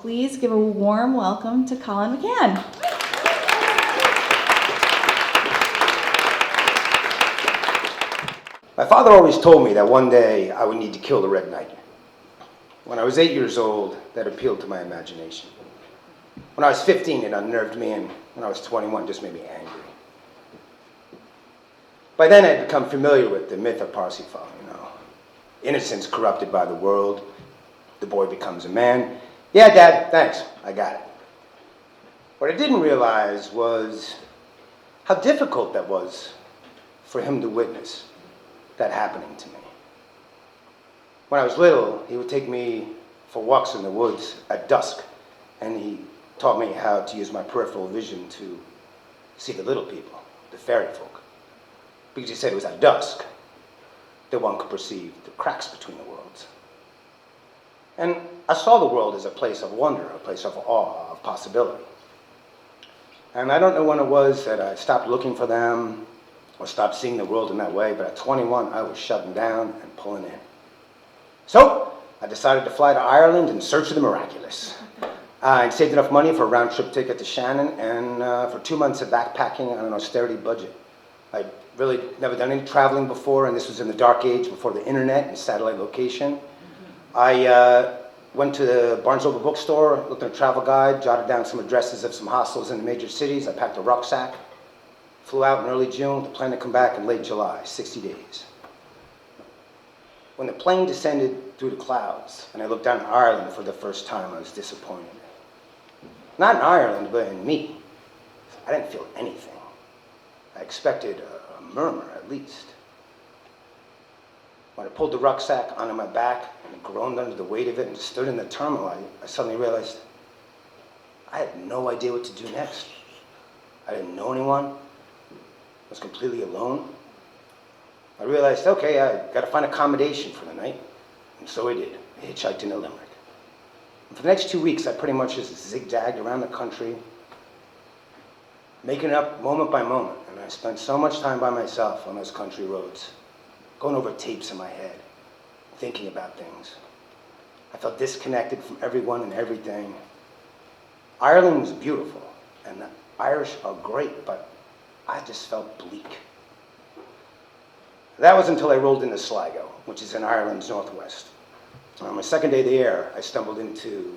Please give a warm welcome to Colin McCann. My father always told me that one day I would need to kill the Red Knight. When I was 8 years old, that appealed to my imagination. When I was 15, it unnerved me, and when I was 21, it just made me angry. By then, I'd become familiar with the myth of Parsifal, Innocence corrupted by the world, the boy becomes a man. Yeah, Dad, thanks, I got it. What I didn't realize was how difficult that was for him to witness that happening to me. When I was little, he would take me for walks in the woods at dusk, and he taught me how to use my peripheral vision to see the little people, the fairy folk. Because he said it was at dusk that one could perceive the cracks between the worlds. And I saw the world as a place of wonder, a place of awe, of possibility. And I don't know when it was that I stopped looking for them or stopped seeing the world in that way, but at 21, I was shutting down and pulling in. So I decided to fly to Ireland in search of the miraculous. I saved enough money for a round-trip ticket to Shannon and for 2 months of backpacking on an austerity budget. I'd really never done any traveling before, and this was in the dark age before the internet and satellite location. I went to the Barnes Noble bookstore, looked at a travel guide, jotted down some addresses of some hostels in the major cities. I packed a rucksack, flew out in early June, with the plan to come back in late July, 60 days. When the plane descended through the clouds and I looked down at Ireland for the first time, I was disappointed. Not in Ireland, but in me. I didn't feel anything. I expected a murmur, at least. When I pulled the rucksack onto my back and groaned under the weight of it and stood in the terminal, I suddenly realized I had no idea what to do next. I didn't know anyone. I was completely alone. I realized, okay, I got to find accommodation for the night, and so I did. I hitchhiked into Limerick. And for the next 2 weeks, I pretty much just zigzagged around the country, making it up moment by moment. And I spent so much time by myself on those country roads, going over tapes in my head, thinking about things. I felt disconnected from everyone and everything. Ireland was beautiful, and the Irish are great, but I just felt bleak. That was until I rolled into Sligo, which is in Ireland's northwest. On my second day there, I stumbled into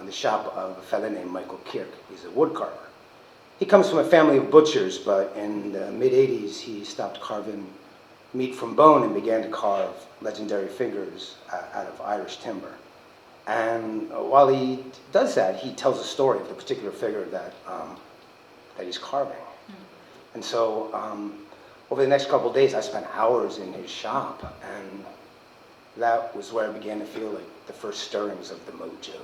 the shop of a fellow named Michael Kirk. He's a woodcarver. He comes from a family of butchers, but in the mid-'80s, he stopped carving meat from bone and began to carve legendary figures out of Irish timber. And while he does that, he tells a story of the particular figure that he's carving. And so over the next couple of days, I spent hours in his shop, and that was where I began to feel like the first stirrings of the mojo.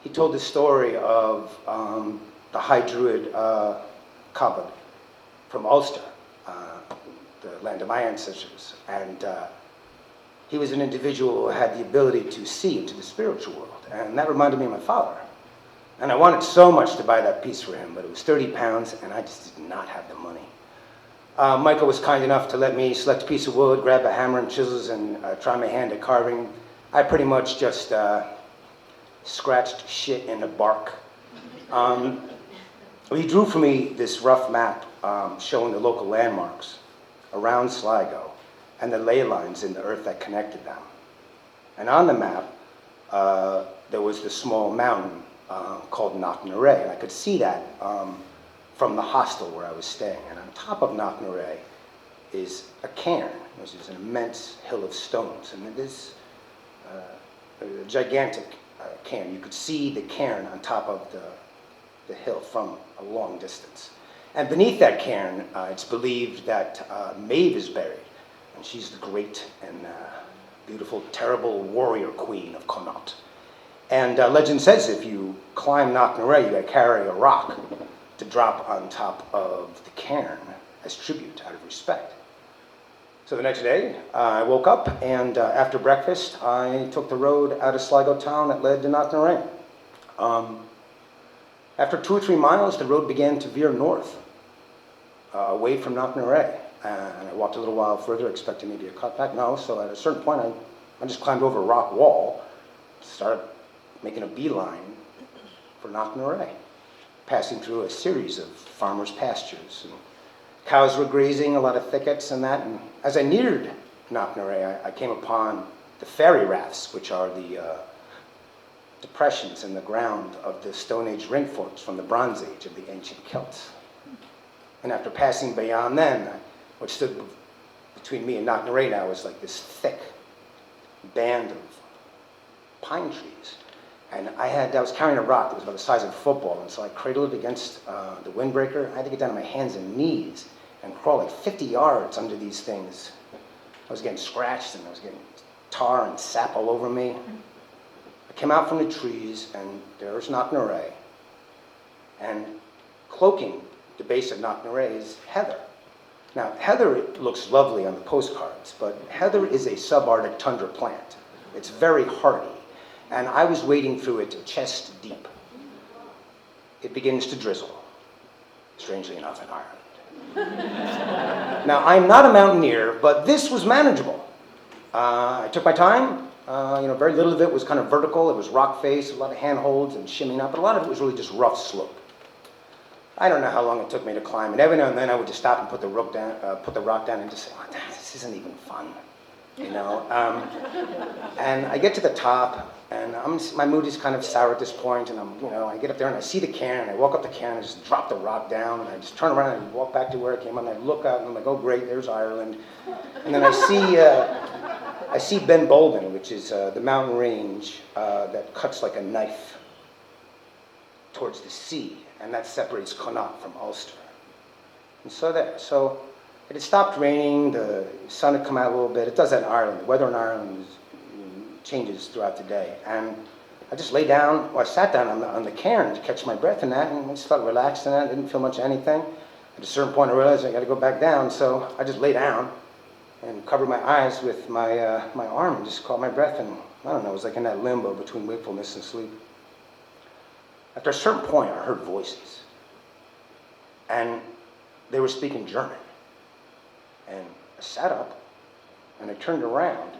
He told the story of the High Druid Cabot from Ulster, the land of my ancestors, and he was an individual who had the ability to see into the spiritual world, and that reminded me of my father. And I wanted so much to buy that piece for him, but it was 30 pounds, and I just did not have the money. Michael was kind enough to let me select a piece of wood, grab a hammer and chisels, and try my hand at carving. I pretty much just scratched shit in the bark. He drew for me this rough map showing the local landmarks around Sligo and the ley lines in the earth that connected them. And on the map, there was this small mountain called Knocknarea, and I could see that from the hostel where I was staying. And on top of Knocknarea is a cairn, which is an immense hill of stones. And it is a gigantic cairn. You could see the cairn on top of the hill from a long distance. And beneath that cairn, it's believed that Maeve is buried. And she's the great and beautiful, terrible warrior queen of Connaught. And legend says if you climb Knocknarea, you gotta carry a rock to drop on top of the cairn as tribute, out of respect. So the next day, I woke up, and after breakfast, I took the road out of Sligo town that led to Knocknarea. After 2 or 3 miles, the road began to veer north, away from Knocknarea. And I walked a little while further, expecting maybe a cutback. No, so at a certain point, I just climbed over a rock wall, started making a beeline for Knocknarea, passing through a series of farmers' pastures. And cows were grazing, a lot of thickets and that. And as I neared Knocknarea, I came upon the fairy rafts, which are the depressions in the ground of the Stone Age ring forts from the Bronze Age of the ancient Celts. And after passing beyond them, what stood between me and Knocknarea now was like this thick band of pine trees. And I was carrying a rock that was about the size of a football, and so I cradled it against the windbreaker. I had to get down on my hands and knees and crawl like 50 yards under these things. I was getting scratched, and I was getting tar and sap all over me. I came out from the trees, and there was Knocknarea. And cloaking the base of Knocknarea is heather. Now, heather looks lovely on the postcards, but heather is a subarctic tundra plant. It's very hardy, and I was wading through it chest deep. It begins to drizzle, strangely enough, in Ireland. Now, I'm not a mountaineer, but this was manageable. I took my time. Very little of it was kind of vertical. It was rock face, a lot of handholds and shimmying up, but a lot of it was really just rough slope. I don't know how long it took me to climb, and every now and then I would just stop and put the rock down and just say, oh, this isn't even fun, you know. And I get to the top, and my mood is kind of sour at this point, and I get up there and I see the cairn, and I walk up the cairn, and I just drop the rock down, and I just turn around and walk back to where I came, and I look out, and I'm like, oh great, there's Ireland. And then I see Ben Bulben, which is the mountain range that cuts like a knife towards the sea, and that separates Connaught from Ulster. And so it had stopped raining, the sun had come out a little bit. It does that in Ireland. The weather in Ireland changes throughout the day. And I just lay down, I sat down on the cairn to catch my breath in that, and I just felt relaxed in that. I didn't feel much of anything. At a certain point I realized I got to go back down, so I just lay down and covered my eyes with my arm and just caught my breath, and I don't know, it was like in that limbo between wakefulness and sleep. After a certain point, I heard voices, and they were speaking German. And I sat up, and I turned around,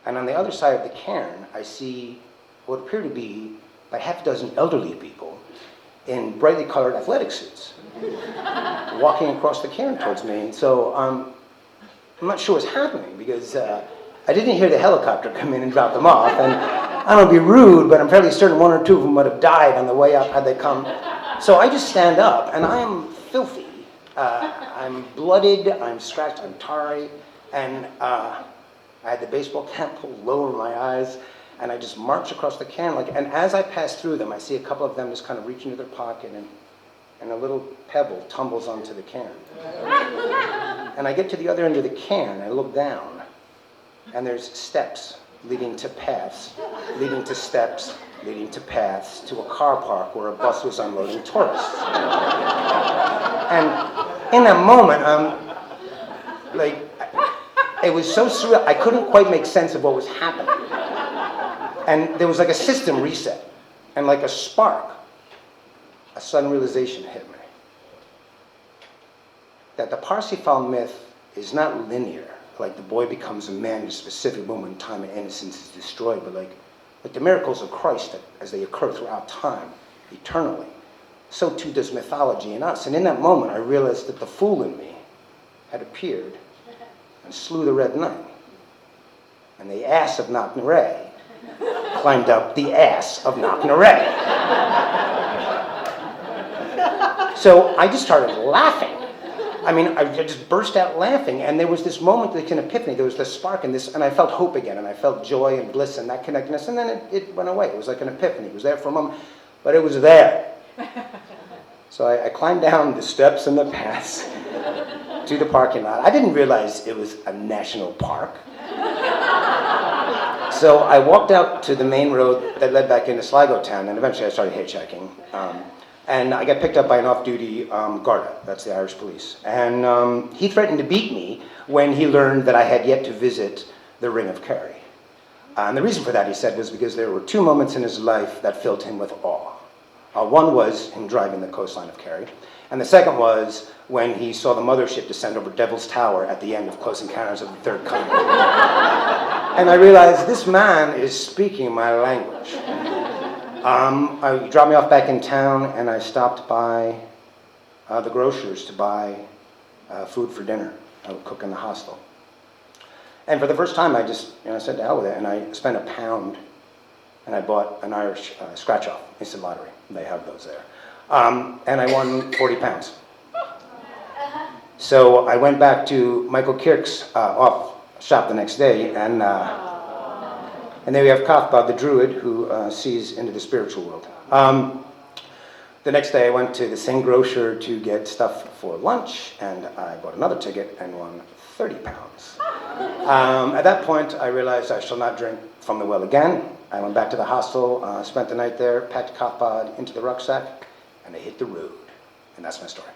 and on the other side of the cairn, I see what appear to be about half a dozen elderly people in brightly colored athletic suits, walking across the cairn towards me. And so I'm not sure what's happening, because I didn't hear the helicopter come in and drop them off. And I don't want to be rude, but I'm fairly certain one or two of them would have died on the way up had they come. So I just stand up, and I am filthy. I'm blooded, I'm scratched, I'm tarry, and I had the baseball cap pulled low over my eyes, and I just march across the cairn. And as I pass through them, I see a couple of them just kind of reach into their pocket, and a little pebble tumbles onto the cairn. And I get to the other end of the cairn, I look down, and there's steps leading to paths, leading to steps, leading to paths, to a car park where a bus was unloading tourists. And in that moment, it was so surreal, I couldn't quite make sense of what was happening. And there was like a system reset, and like a spark, a sudden realization hit me. That the Parsifal myth is not linear, like the boy becomes a man at a specific moment in time and innocence is destroyed, but like the miracles of Christ, as they occur throughout time, eternally, so too does mythology in us. And in that moment, I realized that the fool in me had appeared and slew the Red Knight. And the Ass of Knocknarea climbed up the Ass of Knocknarea. So I just started laughing. I mean, I just burst out laughing, and there was this moment, like an epiphany. There was this spark in this, and I felt hope again, and I felt joy and bliss and that connectedness, and then it went away. It was like an epiphany. It was there for a moment, but it was there. So I climbed down the steps and the paths to the parking lot. I didn't realize it was a national park. So I walked out to the main road that led back into Sligo town, and eventually I started hitchhiking. And I got picked up by an off-duty Garda, that's the Irish police. And he threatened to beat me when he learned that I had yet to visit the Ring of Kerry. And the reason for that, he said, was because there were two moments in his life that filled him with awe. One was him driving the coastline of Kerry, and the second was when he saw the mothership descend over Devil's Tower at the end of Close Encounters of the Third Kind. And I realized this man is speaking my language. He dropped me off back in town, and I stopped by the grocer's to buy food for dinner. I would cook in the hostel. And for the first time, I said to hell with it, and I spent £1, and I bought an Irish scratch-off, instant lottery. They have those there. And I won £40. So I went back to Michael Kirk's off shop the next day, and then we have Cathbad, the druid, who sees into the spiritual world. The next day I went to the same grocer to get stuff for lunch, and I bought another ticket and won £30. At that point, I realized I shall not drink from the well again. I went back to the hostel, spent the night there, packed Cathbad into the rucksack, and I hit the road. And that's my story.